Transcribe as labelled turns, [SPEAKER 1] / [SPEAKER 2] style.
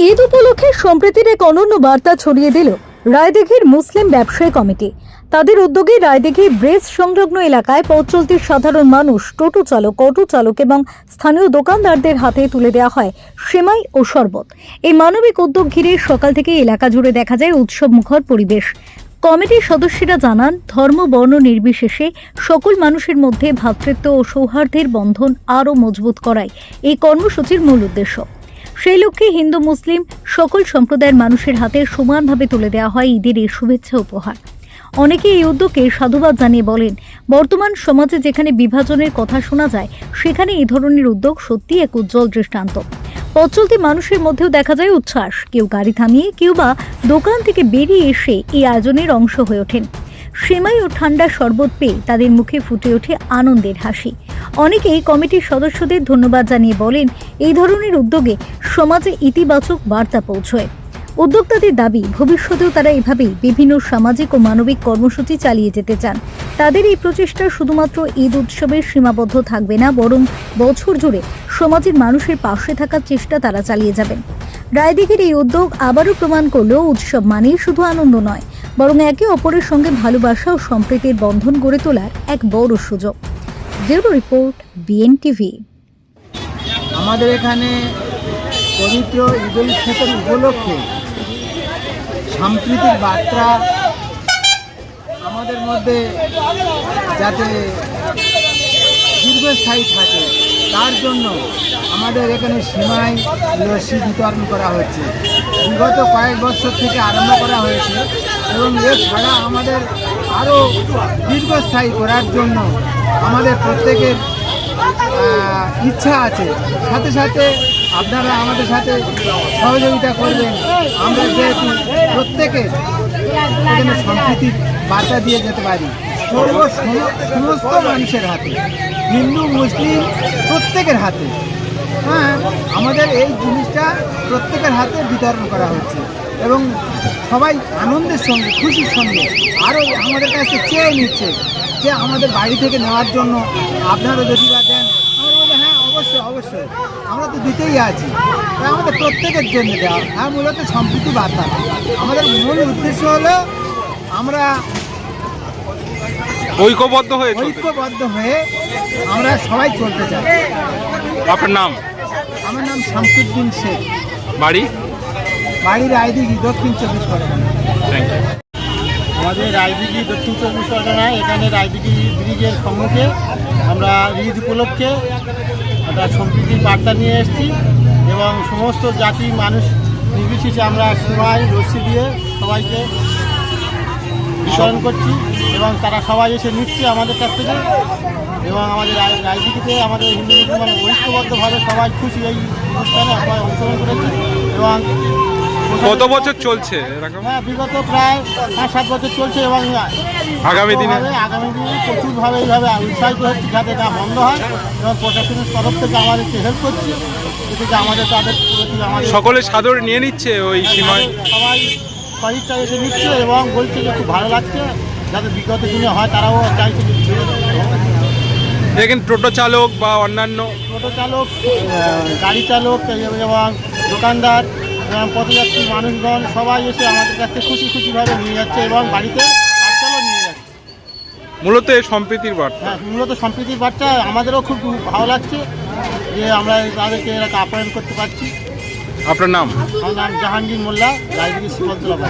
[SPEAKER 1] ঈদ উপলক্ষে সম্প্রীতির এক অনন্য বার্তা ছড়িয়ে দিল রায়দিঘির মুসলিম ব্যবসায়ী কমিটি। তাদের উদ্যোগে রায়দিঘি ব্রিজ সংলগ্ন এলাকায় পথ চলতি সাধারণ মানুষ, টোটো চালক, অটো চালক এবং স্থানীয় দোকানদারদের হাতে তুলে দেওয়া হয় সেমাই ও শরবত। এই মানবিক উদ্যোগ ঘিরে সকাল থেকে এলাকা জুড়ে দেখা যায় উৎসব মুখর পরিবেশ। কমিটির সদস্যরা জানান, ধর্ম বর্ণ নির্বিশেষে সকল মানুষের মধ্যে ভ্রাতৃত্ব ও সৌহার্দ্যের বন্ধন আরও মজবুত করাই এই কর্মসূচির মূল উদ্দেশ্য। সেই লক্ষ্যে হিন্দু মুসলিম সকল সম্প্রদায়ের মানুষের হাতে সমানভাবে তুলে দেওয়া হয় ঈদের এই শুভেচ্ছা উপহার। অনেকে এই উদ্যোগকে সাধুবাদ জানিয়ে বলেন, বর্তমান সমাজে যেখানে বিভাজনের কথা শোনা যায়, সেখানে এই ধরনের উদ্যোগ সত্যি এক উজ্জ্বল দৃষ্টান্ত। পথ চলতি মানুষের মধ্যেও দেখা যায় উচ্ছ্বাস, কেউ গাড়ি থামিয়ে, কেউ বা দোকান থেকে বেরিয়ে এসে এই আয়োজনের অংশ হয়ে ওঠেন। সেমাই ও ঠান্ডা শরবত পেয়ে তাদের মুখে ফুটে ওঠে আনন্দের হাসি। অনেকেই কমিটির সদস্যদের ধন্যবাদ জানিয়ে বলেন, এই ধরনের উদ্যোগে সমাজে ইতিবাচক বার্তা পৌঁছয়। উদ্যোক্তাদের দাবি, ভবিষ্যতেও তারা এভাবেই বিভিন্ন সামাজিক ও মানবিক কর্মসূচি চালিয়ে যেতে চান। তাদের এই প্রচেষ্টা শুধুমাত্র ঈদ উৎসবের সীমাবদ্ধ থাকবে না, বরং বছর জুড়ে সমাজের মানুষের পাশে থাকার চেষ্টা তারা চালিয়ে যাবেন। রায়দিঘির এই উদ্যোগ আবারও প্রমাণ করল, উৎসব মানেই শুধু আনন্দ নয়, বরং একে অপরের সঙ্গে ভালোবাসা ও সম্প্রীতির বন্ধন গড়ে তোলার এক বড় সুযোগ। Bureau report, BNTV.
[SPEAKER 2] আমাদের এখানে পবিত্র ঈদ উল ফিতর উপলক্ষে সাম্প্রতিক বার্তা আমাদের মধ্যে যাতে দীর্ঘস্থায়ী থাকে, তার জন্য আমাদের এখানে সেমাই লস্যি বিতরণ করা হচ্ছে। বিগত কয়েক বছর থেকে আরম্ভ করা হয়েছে এবং এছাড়া আমাদের আরও দীর্ঘস্থায়ী করার জন্য আমাদের প্রত্যেকের ইচ্ছা আছে। সাথে সাথে আপনারা আমাদের সাথে সহযোগিতা করবেন। আমরা যেহেতু প্রত্যেকে এখানে সম্প্রীতির বার্তা দিয়ে যেতে পারি সমস্ত মানুষের হাতে, হিন্দু মুসলিম প্রত্যেকের হাতে। হ্যাঁ, আমাদের এই জিনিসটা প্রত্যেকের হাতে বিতরণ করা হচ্ছে এবং সবাই আনন্দের সঙ্গে, খুশির সঙ্গে আরও আমাদের কাছে চেয়ে নিচ্ছে যে আমাদের বাড়ি থেকে নেওয়ার জন্য আপনারা যদি বা দেন। আমরা বলি হ্যাঁ, অবশ্যই অবশ্যই, আমরা তো দিতেই আছি। তাই আমাদের প্রত্যেকের জন্য দেওয়া। হ্যাঁ, মূলত সম্প্রীতি বার্তা আমাদের মূল উদ্দেশ্য হলো আমরা ঐক্যবদ্ধ হয়ে আমরা সবাই চলতে চাই।
[SPEAKER 3] আপনার নাম?
[SPEAKER 2] আমার নাম শামসুদ্দিন শেখ।
[SPEAKER 3] বাড়ি
[SPEAKER 2] রায়দিঘি, দক্ষিণ 24 পরগনা।
[SPEAKER 3] Thank you.
[SPEAKER 4] আমাদের রায়দিঘি দক্ষিণ 24 পরগনায় এখানে রায়দিঘি ব্রিজের সম্মুখে আমরা ঈদ উপলক্ষে একটা সম্প্রীতির বার্তা নিয়ে এসেছি এবং সমস্ত জাতি মানুষ নির্বিশেষে আমরা সেমাই লস্যি দিয়ে সবাইকে বিতরণ করছি এবং তারা সবাই এসে নিচ্ছে আমাদের কাছ থেকে। এবং আমাদের রায়দিঘিতে আমাদের হিন্দু মুসলমান ঐক্যবদ্ধভাবে সবাই খুশি এই অনুষ্ঠানে সবাই অংশগ্রহণ করেছে। এবং
[SPEAKER 3] কত বছর চলছে এরকম?
[SPEAKER 4] হ্যাঁ, বিগত প্রায় 5-7 বছর চলছে এবং আগামী দিনে প্রচুরভাবে এইভাবে উৎসাহিত হচ্ছে যাতে এটা বন্ধ হয় এবং প্রশাসনের তরফ থেকে আমাদেরকে হেল্প করছে, এতে আমাদের তাদের আমাদের
[SPEAKER 3] সকলে সাদর নিয়ে নিচ্ছে ওই সময়,
[SPEAKER 4] সবাই খরিদটা এসে নিচ্ছে এবং বলছে যে খুব ভালো লাগছে, যাতে বিগত দিনে হয় তারাও চাইছে যে
[SPEAKER 3] দেখেন টোটো চালক বা অন্যান্য
[SPEAKER 4] টোটো চালক, গাড়ি চালক এবং দোকানদার এবং পথযাত্রী মানুষগণ সবাই এসে আমাদের কাছ থেকে খুশিভাবে নিয়ে যাচ্ছে এবং বাড়িতে বাচ্চাও নিয়ে যাচ্ছে।
[SPEAKER 3] মূলত এই সম্প্রীতির বার্তা।
[SPEAKER 4] হ্যাঁ, মূলত সম্প্রীতির বার্তা আমাদেরও খুব ভালো লাগছে যে আমরা তাদেরকে এলাকা আপ্যায়ন করতে পারছি।
[SPEAKER 3] আপনার নাম?
[SPEAKER 4] আমার নাম জাহাঙ্গীর মোল্লা, রায়দিঘি শিবতলা।